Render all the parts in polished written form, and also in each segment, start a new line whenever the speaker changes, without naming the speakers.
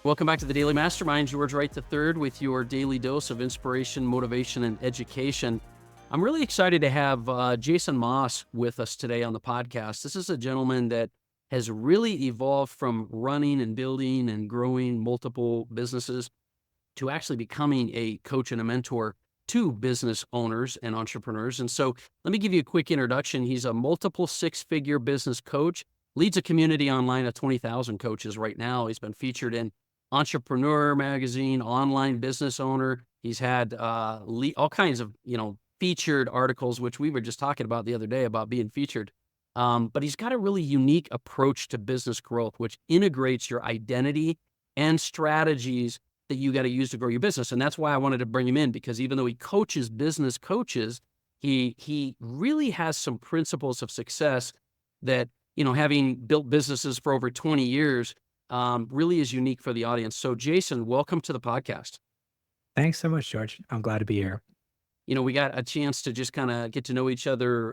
Welcome back to the Daily Mastermind. George Wright III with your daily dose of inspiration, motivation, and education. I'm really excited to have Jason Moss with us today on the podcast. This is a gentleman that has really evolved from running and building and growing multiple businesses to actually becoming a coach and a mentor to business owners and entrepreneurs. And so let me give you a quick introduction. He's a multiple six-figure business coach, leads a community online of 20,000 coaches right now. He's been featured in Entrepreneur Magazine, Online Business Owner. He's had all kinds of, featured articles, which we were just talking about the other day about being featured. But he's got a really unique approach to business growth, which integrates your identity and strategies that you got to use to grow your business. And that's why I wanted to bring him in, because even though he coaches business coaches, he really has some principles of success that, having built businesses for over 20 years, really is unique for the audience. So Jason, welcome to the podcast.
Thanks so much, George. I'm glad to be here.
We got a chance to just kind of get to know each other.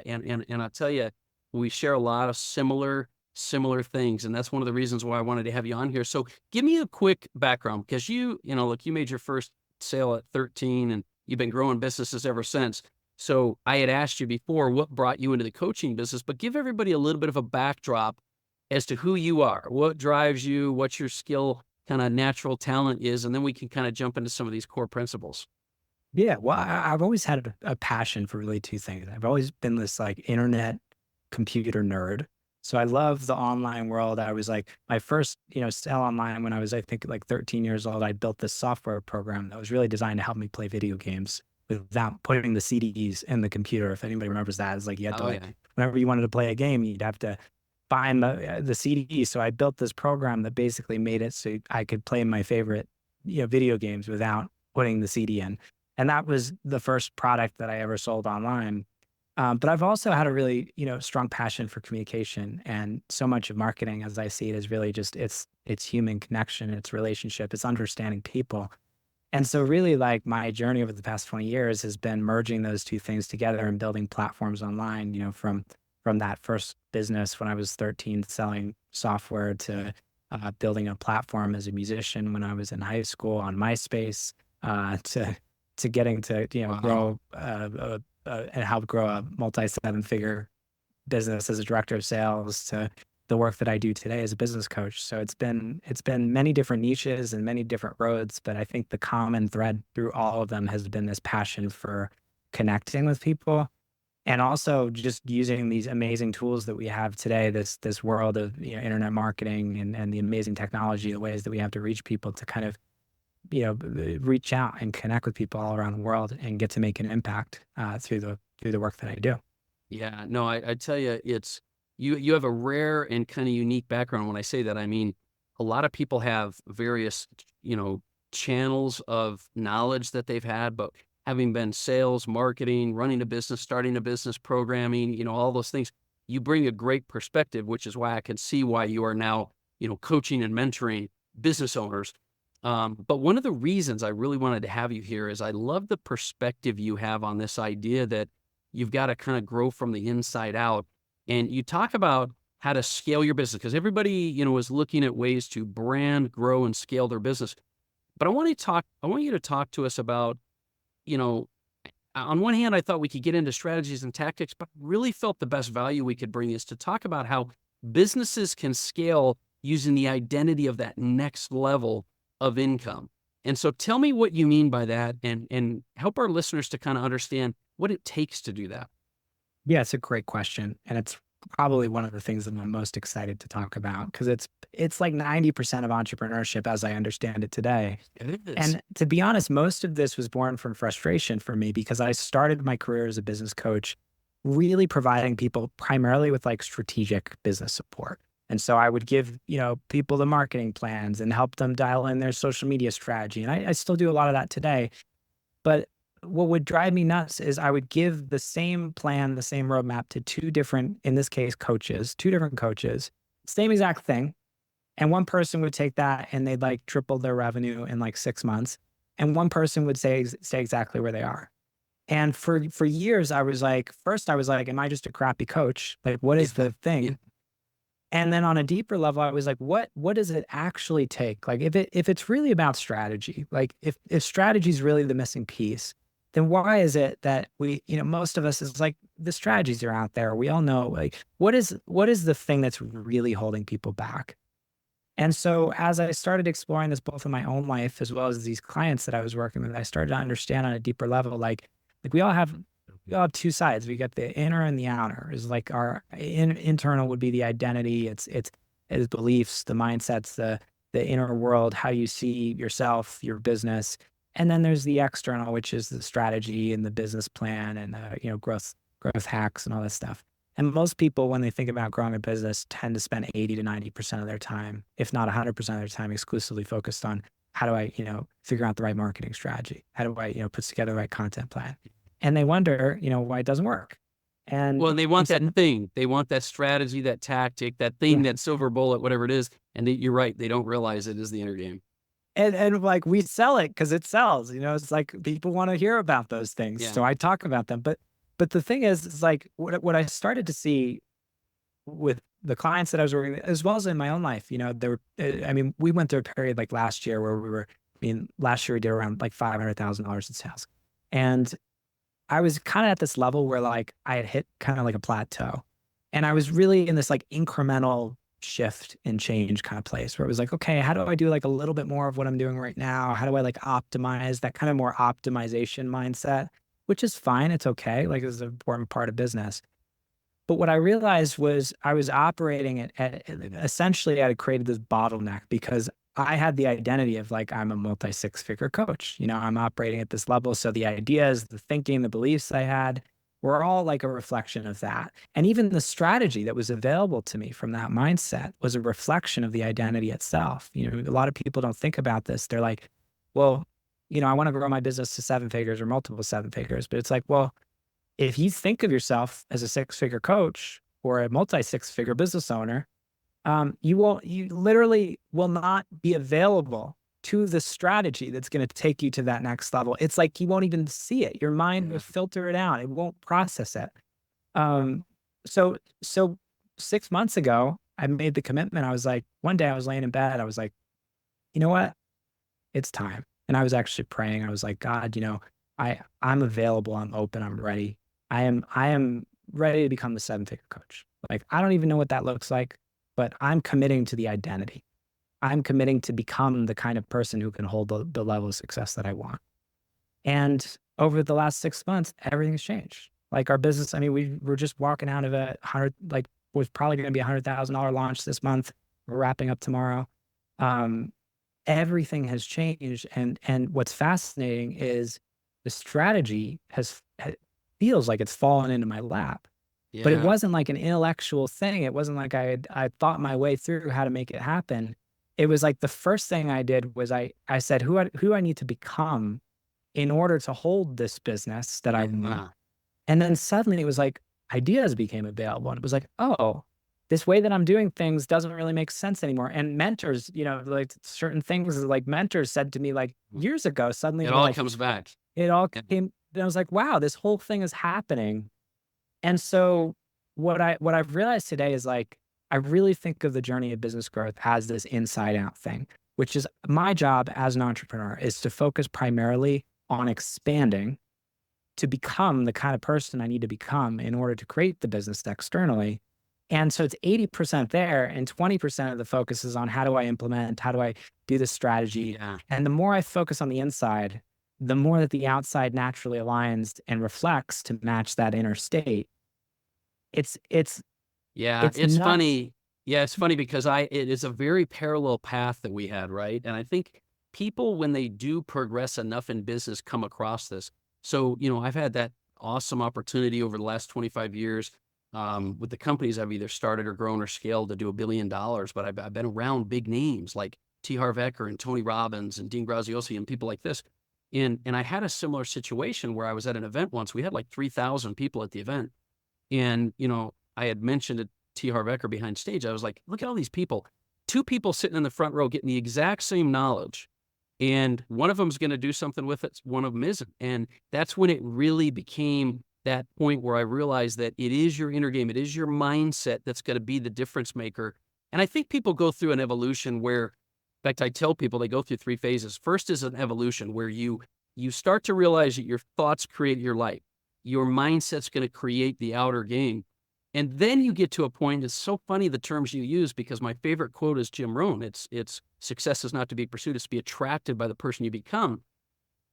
And I'll tell you, we share a lot of similar things. And that's one of the reasons why I wanted to have you on here. So give me a quick background, because look, you made your first sale at 13 and you've been growing businesses ever since. So I had asked you before what brought you into the coaching business, but give everybody a little bit of a backdrop as to who you are, what drives you, what your skill, kind of natural talent is, and then we can kind of jump into some of these core principles.
Yeah, well, I've always had a passion for really two things. I've always been this like internet computer nerd. So I love the online world. I was like, my first, sale online when I was, I think, like 13 years old, I built this software program that was really designed to help me play video games without putting the CDs in the computer. If anybody remembers that, it's like you had to
Oh yeah.
whenever you wanted to play a game, you'd have to find the CD. So I built this program that basically made it so I could play my favorite, video games without putting the CD in. And that was the first product that I ever sold online. But I've also had a really, strong passion for communication, and so much of marketing, as I see it, is really just it's human connection, it's relationship, it's understanding people. And so really like my journey over the past 20 years has been merging those two things together and building platforms online, from that first business when I was 13 selling software to building a platform as a musician when I was in high school on MySpace, to getting to,
Wow.
grow and help grow a multi-seven-figure business as a director of sales, to the work that I do today as a business coach. So it's been many different niches and many different roads, but I think the common thread through all of them has been this passion for connecting with people, and also just using these amazing tools that we have today, this world of, internet marketing and the amazing technology, the ways that we have to reach people to kind of, reach out and connect with people all around the world and get to make an impact through the work that I do.
Yeah, no, I tell you, it's you have a rare and kind of unique background. When I say that, I mean a lot of people have various, channels of knowledge that they've had, but having been sales, marketing, running a business, starting a business, programming, all those things, you bring a great perspective, which is why I can see why you are now, coaching and mentoring business owners. But one of the reasons I really wanted to have you here is I love the perspective you have on this idea that you've got to kind of grow from the inside out. And you talk about how to scale your business, because everybody, is looking at ways to brand, grow, and scale their business. But I want you to talk to us about, you know, on one hand, I thought we could get into strategies and tactics, but really felt the best value we could bring is to talk about how businesses can scale using the identity of that next level of income. And so tell me what you mean by that, and help our listeners to kind of understand what it takes to do that.
Yeah, it's a great question, and it's probably one of the things that I'm most excited to talk about because it's like 90% of entrepreneurship as I understand it today.
It is.
And to be honest, most of this was born from frustration for me because I started my career as a business coach really providing people primarily with like strategic business support. And so I would give, people the marketing plans and help them dial in their social media strategy. And I still do a lot of that today. But what would drive me nuts is I would give the same plan, the same roadmap to two different, in this case, coaches, two different coaches, same exact thing. And one person would take that and they'd like triple their revenue in like 6 months. And one person would stay exactly where they are. And for years, I was like, first I was like, am I just a crappy coach? Like, what is
Yeah.
the
Yeah.
thing? And then on a deeper level, I was like, what does it actually take? Like if it's really about strategy, like if strategy is really the missing piece, then why is it that we, most of us is like the strategies are out there. We all know like what is the thing that's really holding people back? And so as I started exploring this both in my own life as well as these clients that I was working with, I started to understand on a deeper level, like we all have two sides. We got the inner and the outer. Is like our internal would be the identity. It's beliefs, the mindsets, the inner world, how you see yourself, your business. And then there's the external, which is the strategy and the business plan and growth hacks and all that stuff. And most people, when they think about growing a business, tend to spend 80 to 90% of their time, if not 100% of their time, exclusively focused on how do I, figure out the right marketing strategy? How do I, put together the right content plan? And they wonder, why it doesn't work. And
Well, they want that thing. They want that strategy, that tactic, that thing,
yeah.
that silver bullet, whatever it is. And you're right. They don't realize it is the inner game.
And like we sell it because it sells, it's like people want to hear about those things.
Yeah.
So I talk about them. But the thing is like what I started to see with the clients that I was working with, as well as in my own life, we went through a period like last year where last year we did around like $500,000 in sales. And I was kind of at this level where like I had hit kind of like a plateau. And I was really in this like incremental shift and change kind of place where it was like, okay, how do I do like a little bit more of what I'm doing right now? How do I like optimize that kind of more optimization mindset, which is fine. It's okay. Like it's an important part of business. But what I realized was I was operating at essentially I had created this bottleneck because I had the identity of like, I'm a multi six-figure coach. I'm operating at this level. So the ideas, the thinking, the beliefs I had were all like a reflection of that. And even the strategy that was available to me from that mindset was a reflection of the identity itself. A lot of people don't think about this. They're like, well, I want to grow my business to 7 figures or multiple 7 figures. But it's like, well, if you think of yourself as a 6-figure coach or a multi 6-figure business owner, you literally will not be available to the strategy that's going to take you to that next level. It's like you won't even see it. Your mind will filter it out. It won't process it. So 6 months ago, I made the commitment. I was like, one day I was laying in bed. I was like, you know what? It's time. And I was actually praying. I was like, God, I'm available. I'm open. I'm ready. I am ready to become the 7-figure coach. Like, I don't even know what that looks like, but I'm committing to the identity. I'm committing to become the kind of person who can hold the level of success that I want. And over the last 6 months, everything's changed. Like our business, we're just walking out of was probably going to be $100,000 launch this month. We're wrapping up tomorrow. Everything has changed. And what's fascinating is the strategy feels like it's fallen into my lap.
Yeah.
But it wasn't like an intellectual thing. It wasn't like I thought my way through how to make it happen. It was like the first thing I did was I said, who I need to become in order to hold this business that I want. And then suddenly it was like ideas became available. And it was like, oh, this way that I'm doing things doesn't really make sense anymore. And mentors, like certain things like mentors said to me like years ago, suddenly
it all comes back.
It all came. And I was like, wow, this whole thing is happening. And so what I've realized today is like, I really think of the journey of business growth as this inside out thing, which is my job as an entrepreneur is to focus primarily on expanding to become the kind of person I need to become in order to create the business externally. And so it's 80% there and 20% of the focus is on how do I implement, how do I do this strategy?
Yeah.
And the more I focus on the inside, the more that the outside naturally aligns and reflects to match that inner state. It's
funny. Yeah, it's funny because it is a very parallel path that we had, right? And I think people, when they do progress enough in business, come across this. So, I've had that awesome opportunity over the last 25 years with the companies I've either started or grown or scaled to do $1 billion. But I've been around big names like T. Harv Eker and Tony Robbins and Dean Graziosi and people like this. And I had a similar situation where I was at an event once. We had like 3,000 people at the event. And, I had mentioned to T. Harv Eker behind stage, I was like, look at all these people. 2 people sitting in the front row getting the exact same knowledge. And one of them is going to do something with it. One of them isn't. And that's when it really became that point where I realized that it is your inner game. It is your mindset that's going to be the difference maker. And I think people go through an evolution where, in fact, I tell people they go through 3 phases. First is an evolution where you start to realize that your thoughts create your life. Your mindset's going to create the outer game. And then you get to a point, it's so funny the terms you use, because my favorite quote is Jim Rohn. It's success is not to be pursued, it's to be attracted by the person you become.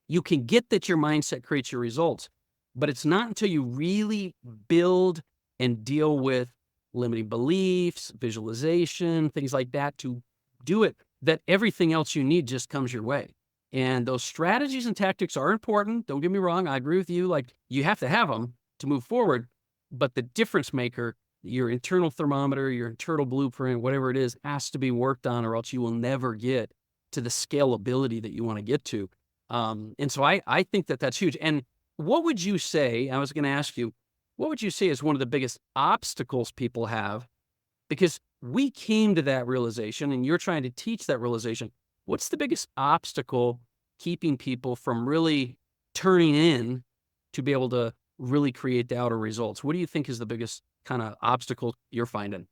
You can get that your mindset creates your results, but it's not until you really build and deal with limiting beliefs, visualization, things like that to do it, that everything else you need just comes your way. And those strategies and tactics are important. Don't get me wrong. I agree with you. Like, you have to have them to move forward, but the difference maker, your internal thermometer, your internal blueprint, whatever it is, has to be worked on, or else you will never get to the scalability that you want to get to. And so I think that that's huge. And what would you say, I was going to ask you, what would you say is one of the biggest obstacles people have? Because we came to that realization and you're trying to teach that realization. What's the biggest obstacle keeping people from really turning in to be able to really create the outer results? What do you think is the biggest kind of obstacle you're finding?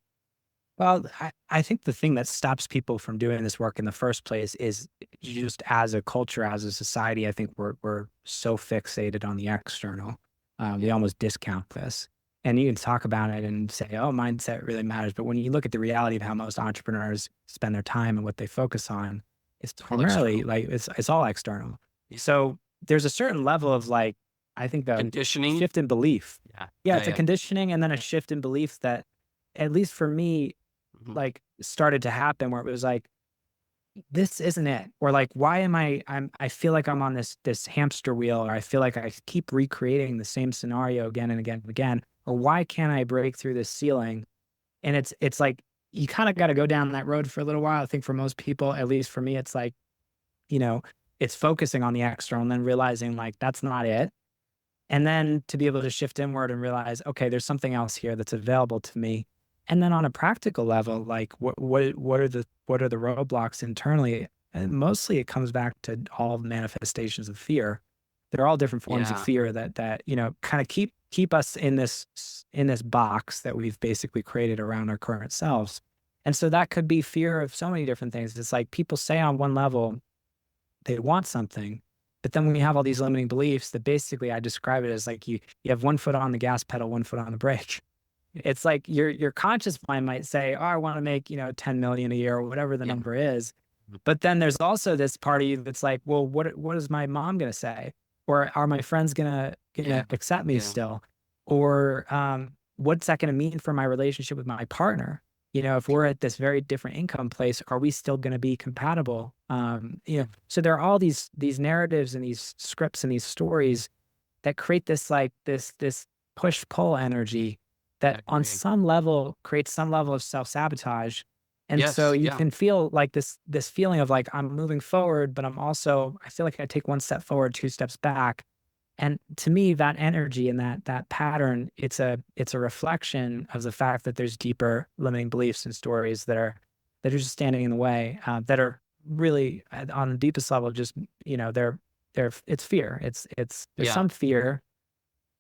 Well, I think the thing that stops people from doing this work in the first place is just as a culture, as a society, I think we're so fixated on the external. We almost discount this. And you can talk about it and say, oh, mindset really matters. But when you look at the reality of how most entrepreneurs spend their time and what they focus on, it's
All external.
primarily like it's all external.
Yeah.
So there's a certain level of like, I think the
Conditioning.
shift in belief.
Yeah.
Yeah,
Yeah.
it's a
Yeah.
conditioning and then a shift in belief that, at least for me,
Mhm.
like started to happen where it was like, this isn't it. Or like, why am I feel like I'm on this hamster wheel, or I feel like I keep recreating the same scenario again and again and again. Or why can't I break through this ceiling? And it's like you kind of got to go down that road for a little while. I think for most people, at least for me, it's like, you know, it's focusing on the external and then realizing like that's not it. And then to be able to shift inward and realize, okay, there's something else here that's available to me. And then on a practical level, like what are the roadblocks internally? And mostly it comes back to all the manifestations of fear. They're all different forms of
Yeah.
fear that kind of keep us in this box that we've basically created around our current selves. And so that could be fear of so many different things. It's like people say on one level they want something, but then when you have all these limiting beliefs, that basically I describe it as like you have 1 foot on the gas pedal, 1 foot on the brake. It's like your conscious mind might say, "Oh, I want to make, 10 million a year," or whatever the
Yeah.
number is. But then there's also this part of you that's like, "Well, what is my mom gonna say? Or are my friends gonna
Yeah.
accept me
Yeah.
still? Or what's that gonna mean for my relationship with my partner? If we're at this very different income place, are we still gonna be compatible?" So there are all these narratives and these scripts and these stories that create this like this push-pull energy
I
that on
agree.
some level creates some level of self-sabotage. And so
Yes.
you
Yeah.
can feel like this feeling of like I'm moving forward, but I feel like I take 1 step forward, 2 steps back. And to me, that energy and that pattern, it's a reflection of the fact that there's deeper limiting beliefs and stories that are just standing in the way, that are really on the deepest level, just they're it's fear. There's
Yeah.
some fear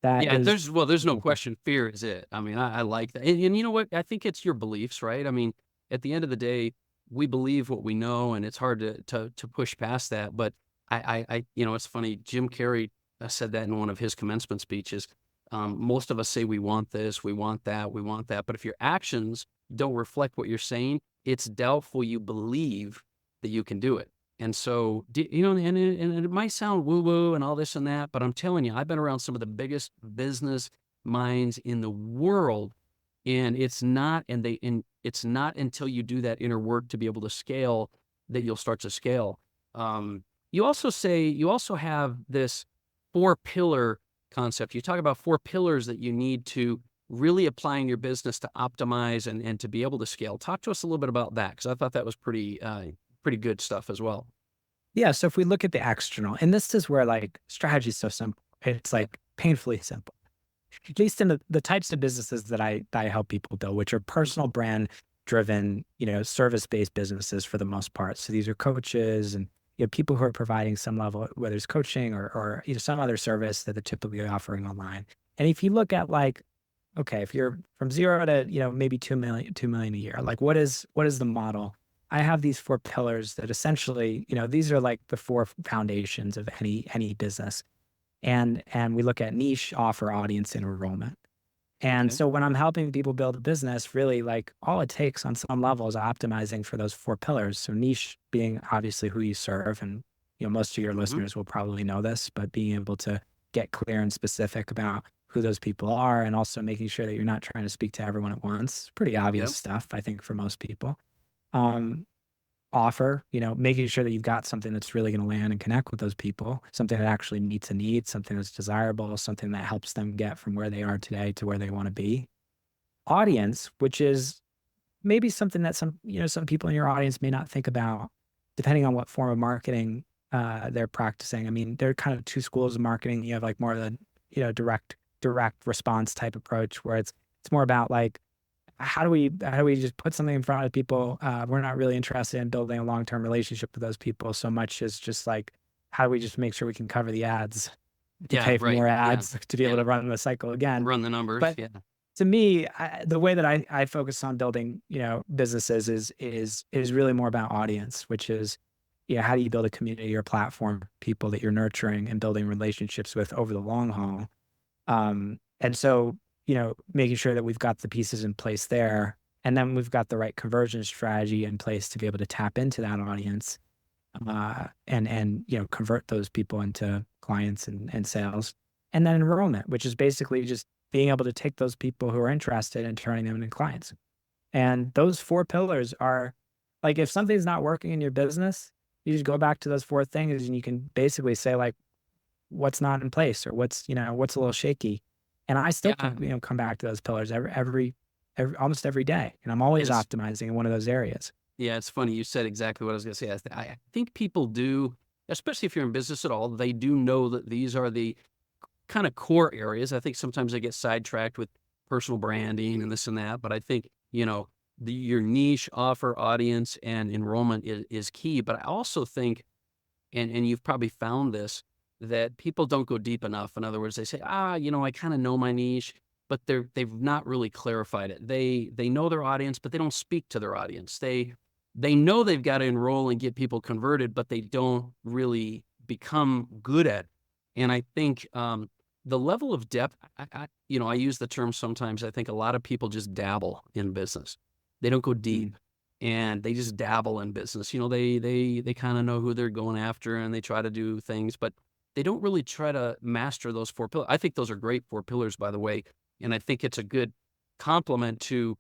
that
Yeah,
is.
there's no question fear is it. I mean, I like that. And you know what? I think it's your beliefs, right? I mean, at the end of the day, we believe what we know, and it's hard to push past that. But it's funny. Jim Carrey said that in one of his commencement speeches. Most of us say we want this, we want that, we want that. But if your actions don't reflect what you're saying, it's doubtful you believe that you can do it. And so, and it might sound woo woo and all this and that, but I'm telling you, I've been around some of the biggest business minds in the world, and it's not until you do that inner work to be able to scale that you'll start to scale. You also have this 4 pillar concept. You talk about 4 pillars that you need to really apply in your business to optimize and to be able to scale. Talk to us a little bit about that, because I thought that was pretty good stuff as well.
Yeah, so if we look at the external, and this is where like strategy is so simple. It's
Yeah.
like painfully simple. At least in the types of businesses that I help people build, which are personal brand driven, service-based businesses for the most part. So these are coaches and people who are providing some level, whether it's coaching or some other service that they're typically offering online. And if you look at like, okay, if you're from 0 to, maybe 2 million a year, like what is the model? I have these 4 pillars that essentially, these are like the 4 foundations of any business. And we look at niche, offer, audience, and enrollment. And
Okay.
so when I'm helping people build a business, really like all it takes on some level is optimizing for those 4 pillars. So niche being obviously who you serve. And, most of your
Hmm.
listeners will probably know this, but being able to get clear and specific about who those people are and also making sure that you're not trying to speak to everyone at once. Pretty obvious
Yep.
stuff, I think, for most people. Um, Offer, making sure that you've got something that's really going to land and connect with those people, something that actually meets a need, something that's desirable, something that helps them get from where they are today to where they want to be. Audience, which is maybe something that some people in your audience may not think about, depending on what form of marketing they're practicing. I mean, there are kind of two schools of marketing. You have like more of the, direct response type approach where it's more about like, how do we just put something in front of people? We're not really interested in building a long-term relationship with those people so much as just like, how do we just make sure we can cover the ads to
Yeah.
pay for
Right.
more
Yeah.
ads to be able
Yeah.
to run the cycle again?
Run the numbers.
But
Yeah.
to me, the way that I focus on building, businesses is really more about audience, which is, how do you build a community or platform, people that you're nurturing and building relationships with over the long haul. And so, making sure that we've got the pieces in place there, and then we've got the right conversion strategy in place to be able to tap into that audience, and convert those people into clients and sales. And then enrollment, which is basically just being able to take those people who are interested and turning them into clients. And those 4 pillars are like, if something's not working in your business, you just go back to those 4 things and you can basically say like, what's not in place or what's a little shaky. And I still
Yeah.
can, come back to those pillars every almost every day. And I'm always
It's
optimizing in one of those areas.
Yeah, it's funny. You said exactly what I was going to say. I think people do, especially if you're in business at all, they do know that these are the kind of core areas. I think sometimes they get sidetracked with personal branding and this and that, but I think, your niche, offer, audience, and enrollment is key. But I also think, and you've probably found this, that people don't go deep enough. In other words, they say, I kind of know my niche, but they've not really clarified it. They know their audience, but they don't speak to their audience. They know they've got to enroll and get people converted, but they don't really become good at it. And I think the level of depth, I use the term sometimes. I think a lot of people just dabble in business. They don't go
Mm.
deep, and they just dabble in business. They kind of know who they're going after, and they try to do things, but they don't really try to master those 4 pillars. I think those are great 4 pillars, by the way, and I think it's a good complement to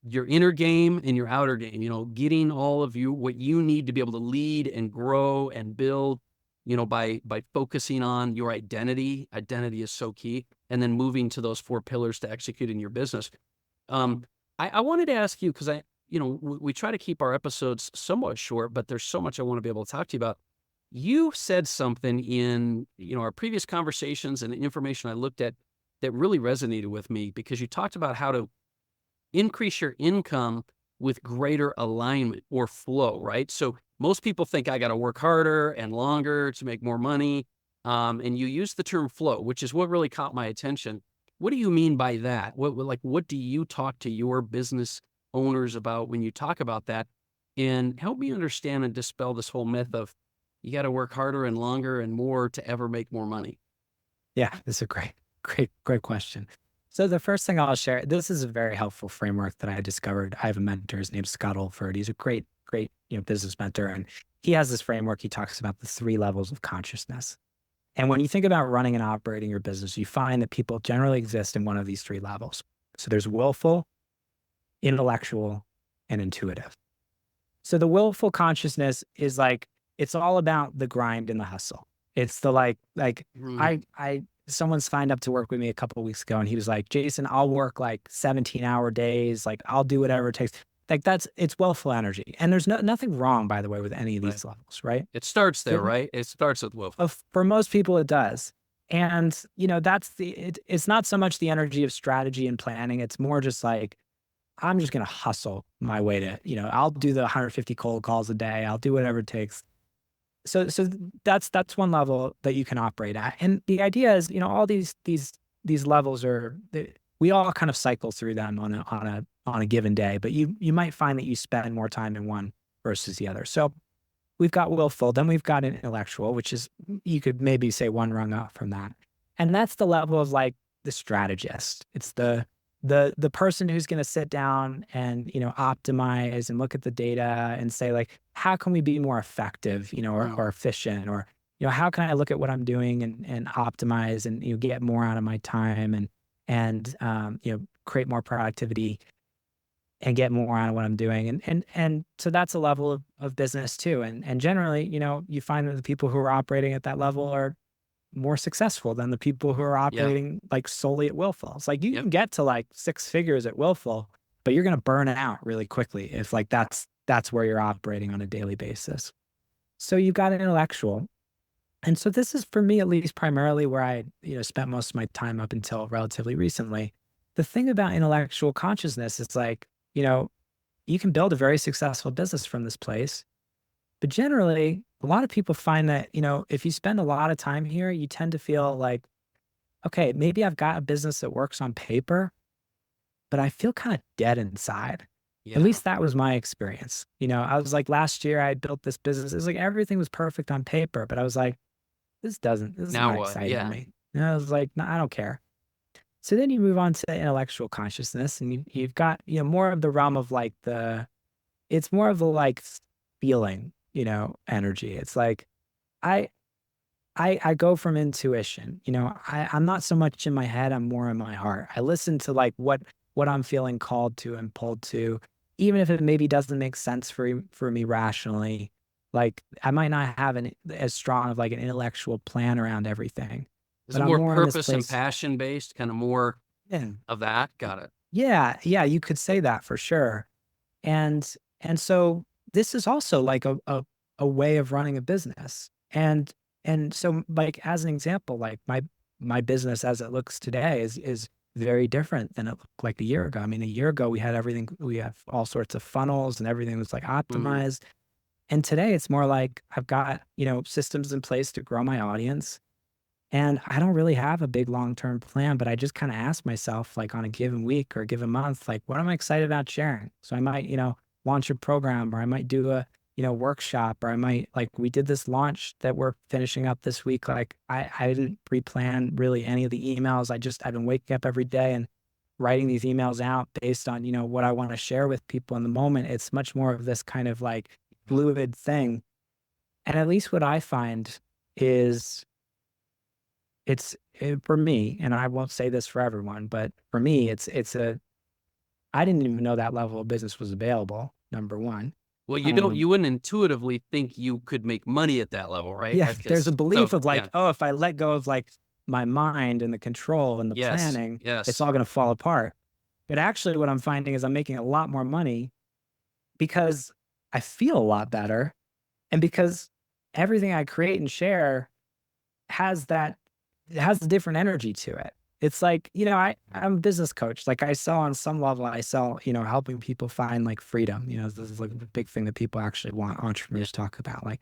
your inner game and your outer game. Getting all of you what you need to be able to lead and grow and build. By focusing on your identity. Identity is so key, and then moving to those 4 pillars to execute in your business. Um, I wanted to ask you, because we try to keep our episodes somewhat short, but there's so much I want to be able to talk to you about. You said something in, our previous conversations and the information I looked at that really resonated with me, because you talked about how to increase your income with greater alignment or flow, right? So most people think I got to work harder and longer to make more money. And you use the term flow, which is what really caught my attention. What do you mean by that? What do you talk to your business owners about when you talk about that? And help me understand and dispel this whole myth of you got to work harder and longer and more to ever make more money.
Yeah, this is a great question. So the first thing I'll share, this is a very helpful framework that I discovered. I have a mentor, his name's Scott Olford. He's a great, business mentor. And he has this framework. He talks about the 3 levels of consciousness. And when you think about running and operating your business, you find that people generally exist in one of these 3 levels. So there's willful, intellectual, and intuitive. So the willful consciousness is like, it's all about the grind and the hustle. It's the like
Mm.
someone signed up to work with me a couple of weeks ago and he was like, Jason, I'll work like 17-hour days. Like I'll do whatever it takes. Like it's willful energy. And there's nothing wrong, by the way, with any of
Right.
these levels, right?
It starts there,
The-
right? It starts with willful.
for most people, it does. And, it's not so much the energy of strategy and planning. It's more just like, I'm just going to hustle my way to, I'll do the 150 cold calls a day. I'll do whatever it takes. So that's one level that you can operate at. And the idea is, all these these levels we all kind of cycle through them on a given day, but you might find that you spend more time in one versus the other. So we've got willful, then we've got intellectual, which is, you could maybe say, one rung up from that. And that's the level of like the strategist. It's the person who's going to sit down and, optimize and look at the data and say, like, how can we be more effective, or efficient, or, how can I look at what I'm doing and optimize and, get more out of my time and create more productivity and get more out of what I'm doing. And so that's a level of business too. And generally, you find that the people who are operating at that level are more successful than the people who are
Yeah.
operating like solely at willful. It's like you
Yep.
can get to like 6 figures at willful, but you're going to burn it out really quickly if like that's where you're operating on a daily basis. So you've got an intellectual. And so this is, for me at least, primarily where I, spent most of my time up until relatively recently. The thing about intellectual consciousness is like, you can build a very successful business from this place. But generally, a lot of people find that, if you spend a lot of time here, you tend to feel like, okay, maybe I've got a business that works on paper, but I feel kind of dead inside. At
Yeah.
least that was my experience. I was like, last year I built this business. It was like everything was perfect on paper, but I was like, this is
Now
not
what?
exciting
Yeah.
me. I was like, no, I don't care. So then you move on to intellectual consciousness, and you've got, more of the realm of like it's more of the like feeling, energy. It's like, I I go from intuition. I'm not so much in my head, I'm more in my heart. I listen to like what I'm feeling called to and pulled to, even if it maybe doesn't make sense for me rationally. Like I might not have as strong of like an intellectual plan around everything,
Is
but
it
I'm
more
more in this
purpose and
place.
passion based, kind of more
Yeah.
of that? Got it.
Yeah, you could say that for sure. And so this is also like a way of running a business. And so like as an example, like my business as it looks today is very different than it looked like a year ago. I mean, a year ago we had everything, we have all sorts of funnels and everything was like
Mhm.
optimized. And today it's more like I've got, systems in place to grow my audience. And I don't really have a big long-term plan, but I just kind of ask myself, like on a given week or a given month, like, what am I excited about sharing? So I might, launch a program, or I might do a, workshop, or I might, like, we did this launch that we're finishing up this week. Like I didn't pre-plan really any of the emails. I've been waking up every day and writing these emails out based on, what I want to share with people in the moment. It's much more of this kind of like fluid thing. And at least what I find is for me, and I won't say this for everyone, but for me, I didn't even know that level of business was available, number one.
Well,
Um,
you wouldn't intuitively think you could make money at that level, right?
yeah, there's a
Because
belief
so
of like,
yeah.
oh, if I let go of like my mind and the control and the
Yes.
planning, it's
Yes.
all going to fall apart. But actually, what I'm finding is I'm making a lot more money because I feel a lot better, and because everything I create and share has that it has a different energy to it. It's like, I'm a business coach. Like I sell on some level, I sell, helping people find like freedom. This is like the big thing that people actually want
Yeah.
entrepreneurs to talk about. Like,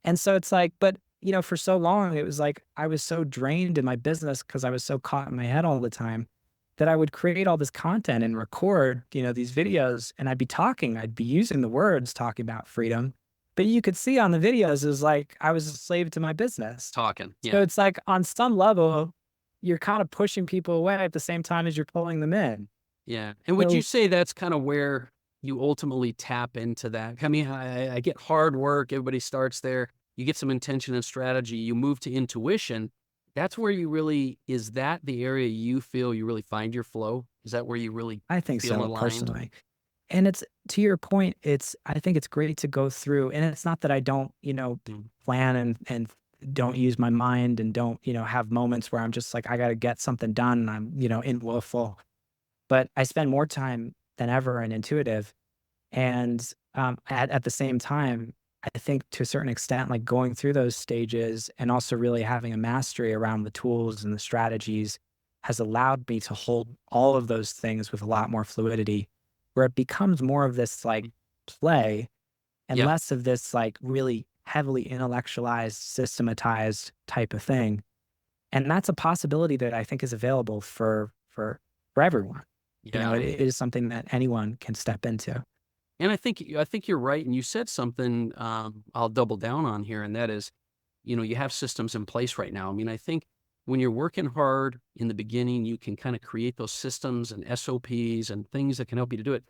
and so it's like, but for so long, it was like I was so drained in my business because I was so caught in my head all the time that I would create all this content and record, these videos, and I'd be using the words talking about freedom. But you could see on the videos, it was like I was a slave to my business.
Talking.
So
Yeah.
it's like on some level, you're kind of pushing people away at the same time as you're pulling them in.
Yeah. And would you
So
say that's kind of where you ultimately tap into that? I mean, I get hard work. Everybody starts there. You get some intention and strategy. You move to intuition. That's where you really, is that the area you feel you really find your flow? Is that where you really
I think
feel
so
aligned?
personally. And it's to your point, I think it's great to go through. And it's not that I don't,
Mm.
plan and don't use my mind and don't, have moments where I'm just like, I got to get something done. And I'm, in willful, but I spend more time than ever in intuitive. And at the same time, I think to a certain extent, like going through those stages and also really having a mastery around the tools and the strategies has allowed me to hold all of those things with a lot more fluidity, where it becomes more of this like play and
Yeah.
less of this like really heavily intellectualized, systematized type of thing. And that's a possibility that I think is available for everyone. You know,
Yeah.
it is something that anyone can step into.
And I think you're right. And you said something I'll double down on here, and that is, you have systems in place right now. I mean, I think when you're working hard in the beginning, you can kind of create those systems and SOPs and things that can help you to do it.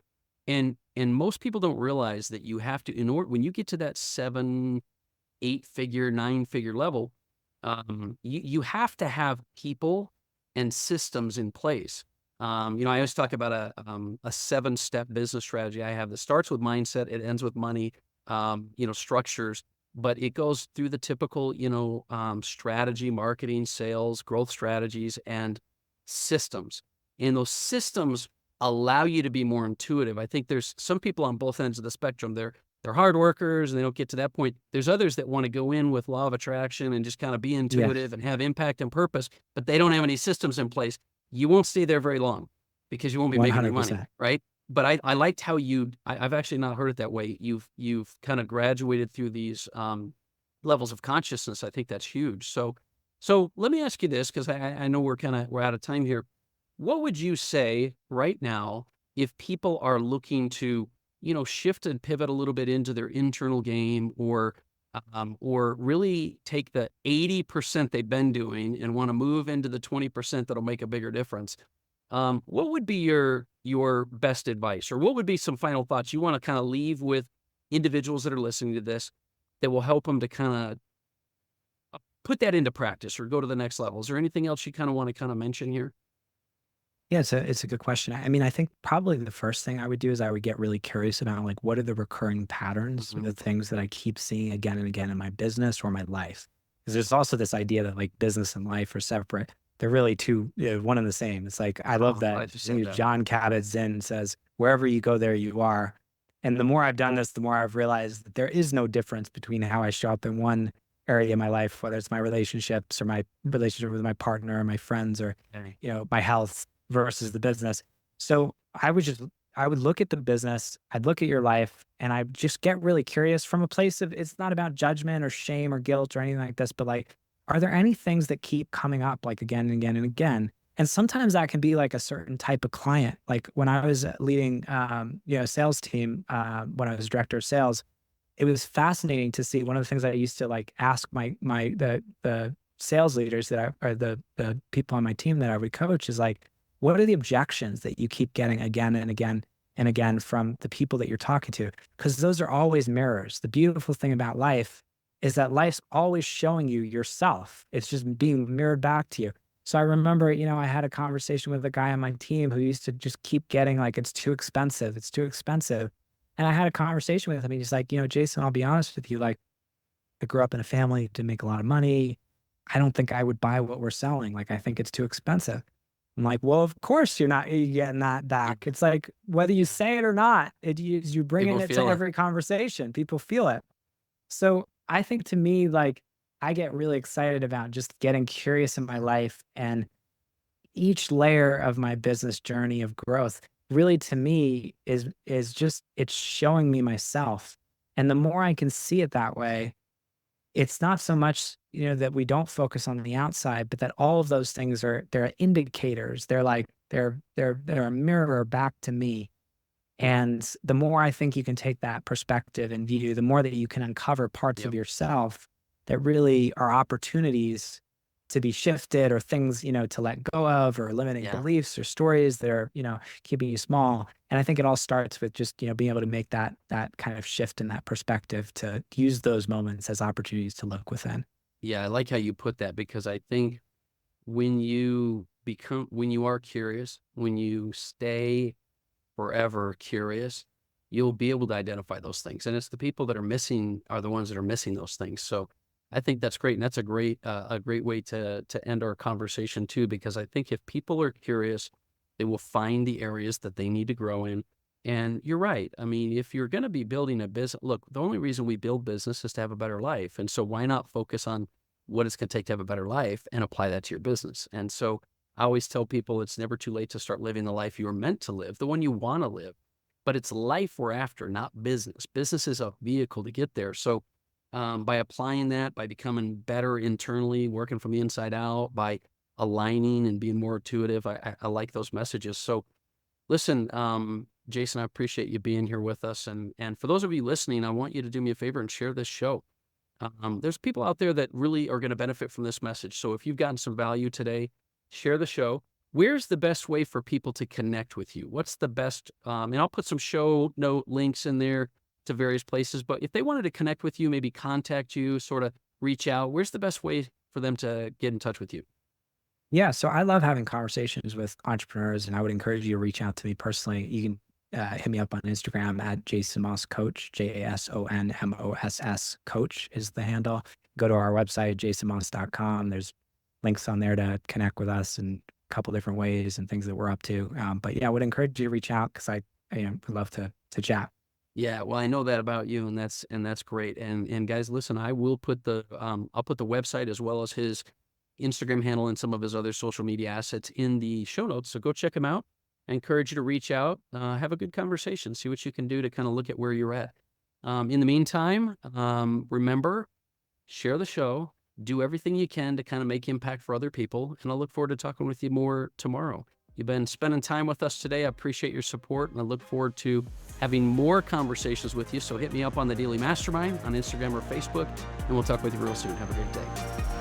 And most people don't realize that you have to, in order when you get to that 7, 8-figure, 9-figure level, you have to have people and systems in place. I always talk about a 7-step business strategy I have that starts with mindset, it ends with money, structures, but it goes through the typical, strategy, marketing, sales, growth strategies, and systems. And those systems allow you to be more intuitive. I think there's some people on both ends of the spectrum. They're hard workers and they don't get to that point. There's others that want to go in with law of attraction and just kind of be
Yeah,
intuitive and have impact and purpose, but they don't have any systems in place. You won't stay there very long because you won't be making any money,
100%.
right? But I liked how I've actually not heard it that way. You've kind of graduated through these levels of consciousness. I think that's huge. So let me ask you this, because I know we're out of time here. What would you say right now if people are looking to, shift and pivot a little bit into their internal game, or really take the 80% they've been doing and want to move into the 20% that'll make a bigger difference? What would be your best advice, or what would be some final thoughts you want to kind of leave with individuals that are listening to this that will help them to kind of put that into practice or go to the next level? Is there anything else you kind of want to kind of mention here?
Yeah, it's a good question. I mean, I think probably the first thing I would do is I would get really curious about like what are the recurring patterns or
Mhm.
the things that I keep seeing again and again in my business or my life. Because there's also this idea that like business and life are separate. They're really two, one and the same. It's like I love
Oh,
that
glad you said that.
John Kabat-Zinn says, "Wherever you go, there you are." And the more I've done this, the more I've realized that there is no difference between how I show up in one area of my life, whether it's my relationships or my relationship with my partner or my friends or
Okay.
my health versus the business. So I would look at the business, I'd look at your life, and I just get really curious from a place of it's not about judgment or shame or guilt or anything like this, but like, are there any things that keep coming up like again and again and again? And sometimes that can be like a certain type of client. Like when I was leading, a sales team, when I was director of sales, it was fascinating to see. One of the things I used to like ask the sales leaders that I or the people on my team that I would coach is like, what are the objections that you keep getting again and again and again from the people that you're talking to? Because those are always mirrors. The beautiful thing about life is that life's always showing you yourself. It's just being mirrored back to you. So I remember, I had a conversation with a guy on my team who used to just keep getting like, it's too expensive. It's too expensive. And I had a conversation with him. And he's like, Jason, I'll be honest with you. Like, I grew up in a family to make a lot of money. I don't think I would buy what we're selling. Like, I think it's too expensive. I'm like, well, of course you're getting that back. It's like whether you say it or not, you bringing
People
it to
feel it.
every conversation. People feel it. So I think to me, like, I get really excited about just getting curious in my life, and each layer of my business journey of growth really to me is just it's showing me myself. And the more I can see it that way, it's not so much, that we don't focus on the outside, but that all of those things they're indicators. They're like they're a mirror back to me. And the more I think you can take that perspective and view, the more that you can uncover parts of
Yep.
yourself that really are opportunities to be shifted or things, to let go of or limiting
Yeah.
beliefs or stories that are, keeping you small. And I think it all starts with just, being able to make that kind of shift in that perspective to use those moments as opportunities to look within.
Yeah. I like how you put that, because I think when you are curious, when you stay forever curious, you'll be able to identify those things. And it's the people that are missing are the ones that are missing those things. So I think that's great. And that's a great way to end our conversation too, because I think if people are curious, they will find the areas that they need to grow in. And you're right. I mean, if you're going to be building a business, look, the only reason we build business is to have a better life. And so why not focus on what it's going to take to have a better life and apply that to your business? And so I always tell people it's never too late to start living the life you were meant to live, the one you want to live. But it's life we're after, not business. Business is a vehicle to get there. So by applying that, by becoming better internally, working from the inside out, by aligning and being more intuitive. I like those messages. So listen, Jason, I appreciate you being here with us. And for those of you listening, I want you to do me a favor and share this show. There's people out there that really are going to benefit from this message. So if you've gotten some value today, share the show. Where's the best way for people to connect with you? What's the best? And I'll put some show note links in there to various places. But if they wanted to connect with you, maybe contact you, sort of reach out, where's the best way for them to get in touch with you?
Yeah, so I love having conversations with entrepreneurs, and I would encourage you to reach out to me personally. You can hit me up on Instagram at Jason Moss Coach, JasonMoss Coach is the handle. Go to our website, jasonmoss.com. There's links on there to connect with us in a couple different ways and things that we're up to. But yeah, I would encourage you to reach out because I would love to chat.
Yeah, well, I know that about you, and that's great. And guys, listen, I will put the I'll put the website as well as his Instagram handle and some of his other social media assets in the show notes. So go check him out. I encourage you to reach out, have a good conversation, see what you can do to kind of look at where you're at. In the meantime, remember, share the show, do everything you can to kind of make impact for other people. And I look forward to talking with you more tomorrow. You've been spending time with us today. I appreciate your support, and I look forward to having more conversations with you. So hit me up on the Daily Mastermind on Instagram or Facebook, and we'll talk with you real soon. Have a great day.